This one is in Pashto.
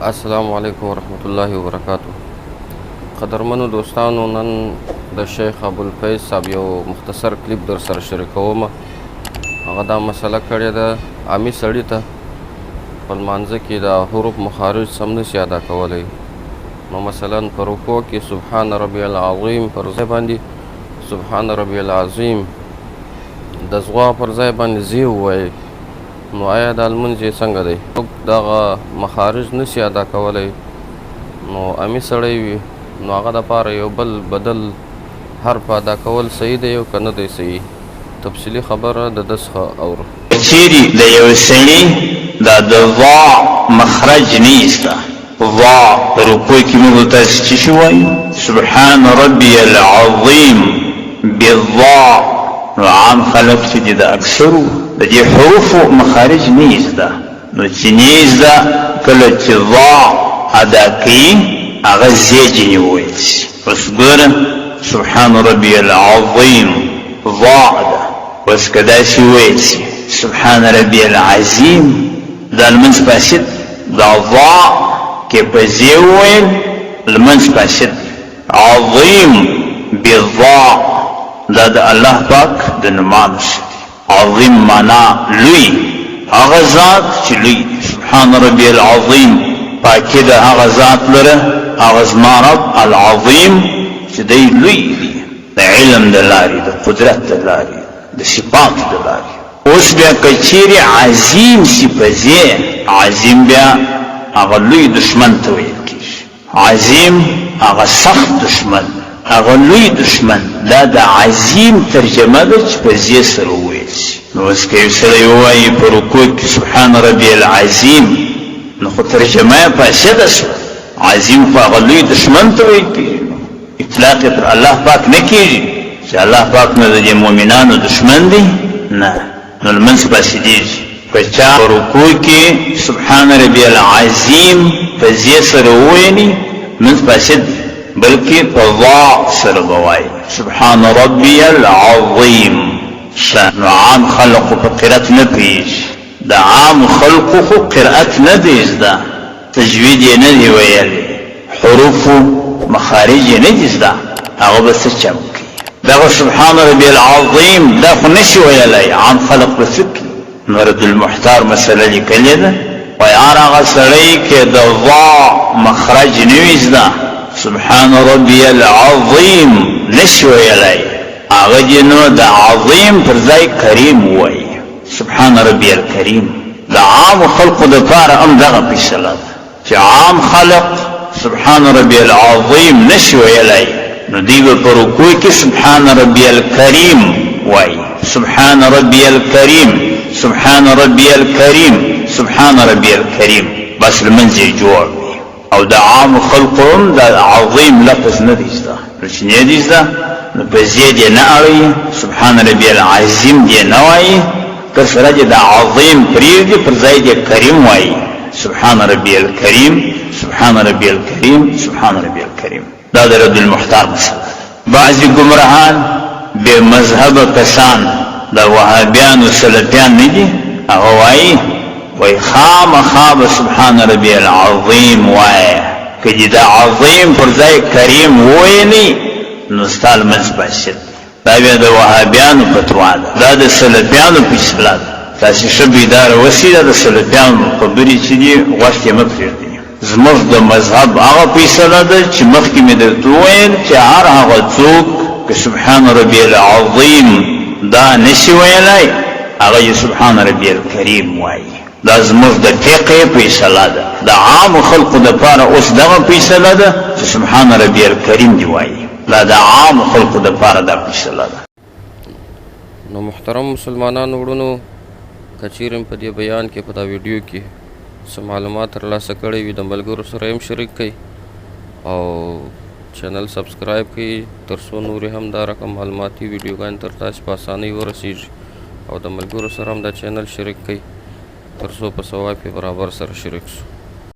السلام علیکم ورحمت الله وبرکاتہ. قدرمنو دوستانو، نن د شیخ ابوالفیض صاحب یو مختصر کلیپ در سره شریکوم. هغه دا مسله کړې ده عامي سړي ته په لمانځه کې د حروف مخارج سم نشي ادا کولی. نو مثلا په رکوع کې سبحان ربی العظیم پر ځای باندې سبحان ربی العظیم، د زغوا پر ځای باندې زی ووایي. نو آیا دا لمونځ یې څنګه دی؟ دغه مخارج نشي ادا کولی، نو عامي سړی وي، نو هغه دپاره یو بل بدل حرف ادا کول صحیح دی او که نه دی صحیح؟ تفصیلي خبره د ده څخه اورو. چیرې د یو سړي دا د ضا مخرج نه ایسته، ضا په رکوع کې موږ تاسې څه شي وایو؟ سبحان ربي العظیم بالضا. نو عام خلق چې د اکثرو د دې حروفو مخارج نه ایسته، نو چې نه ایسته کله چې ضا ادا کوي هغه زی جنې وویل شي. اوس ګوره سبحان ربي العظیم ضا ده، اوس که داسې وویل شي سبحان ربي العظیم، دا لمونځ فاسد. دا ضا کې په زی وویل لمونځ فاسد. عظیم بالضا دا د الله پاک د نومانو څخه دی. عظیم معنا لوی، هغه ذات چې لوی دی. سبحان ربي العظیم پاکي د هغه ذات لره، هغه زما رب العظیم چې دی لوی دی، د علم د لارې، د قدرت د لارې، د صفات د لارې. اوس بیا که چیرې عظیم شي په ځای، عظیم بیا هغه لوی دشمن ته ویل کېږي. عظیم هغه سخت دشمن، هغه لوی دشمن. دا د عظیم ترجمه ده چې په ځای سره وویل شي. نو اوس که یو سړی ووایي په رکوع کې سبحان ربي العظیم، نو خو ترجمه یې فاسده شوه. عظیم خو هغه لوی دشمن ته ویل کېږي، اطلاق یې پر الله پاک نه کېږي چې الله پاک نو د دې مؤمنانو دشمن دی، نه. نو لمونځ فاسدېږي. که چا په رکوع کې سبحان ربي العظیم په ځای سره وویلي لمونځ فاسد دی، بلکې په ضا سره به وایي سبحان ربي العظیم. نو عام خلقو په قرأت نه پوهېږي، د عام خلقو خو قرأت نه دی زده، تجوید یې نه دی ویلی، حروفو مخارج یې نه دی زده، هغه به څه چم کوي؟ دغه سبحان ربي العظیم دا خو نشي ویلی، عام خلق به څه کوي؟ نو رد المحتار مسله لیکلې ده، وایي هر هغه سړی کې د ضا مخرج نه وي زده، سبحان ربي العظیم نشي ویلی، هغه دې نو د عظیم پر ځای کریم ووایي، سبحان ربي الکریم. د عام خلقو دپاره هم دغه فیصله ده چې عام خلق سبحان ربي العظیم نشي ویلی، نو دوی به په رکوع کې سبحان ربي الکریم وایي، سبحان ربي الکریم، سبحان ربي الکریم، سبحان ربي الکریم. بس لمونځ یې جوړ وي. او د عام خلقو هم د عظیم لفظ نه دی زده، نو چې نه دی زده نو په ځای دې نه اړوي، سبحان ربي العظیم دې نه وایي، که سره دې د عظیم پرېږدي پر ځای دې کریم وایي، سبحان ربي الکریم، سبحان ربي الکریم، سبحان ربي الکریم. دا د رد المحتار مسله ده. بعضې ګمراهان بې مذهبه کسان د وهابیانو سلفیان نه دي، هغه وایي وای خامخا به سبحان ربي العظیم وایه، که دې د عظیم پر ځای کریم وویلي نو ستا لمونځ فاسد. دا بیا د وهابیانو فتوا ده، دا د سلفیانو فیصله ده. تاسې ښه بیداره اوسئ، دا د سلفیانو خبرې چې دي غوږ یې مه پرېږدئ. زموږ د مذهب هغه فیصله ده چې مخکې مې درته وویل چې هر هغه څوک که سبحان ربي العظیم دا نشي ویلی، هغه یې سبحان ربي الکریم وایي. دا زموږ د فقه فیصله ده. د عام خلقو دپاره اوس دغه فیصله ده چې سبحان ربي الکریم دی وایي، دا د عام خلقو دپاره دا فیصله ده. نو محترم مسلمانانو وروڼو، که چیرې په دې بیان کې په دا ویډیو کې څه معلومات ترلاسه کړی وي، د ملګرو سره هم شریک کړئ او چینل سبسکرایب کړئ، تر څو نورې هم دا رقم معلوماتي ویډیوګانې تر تاسې په اسانۍ ورسیږي، او د ملګرو سره هم دا چینل شریک کړئ تر څو په ثواب کې برابر سره شریک شو.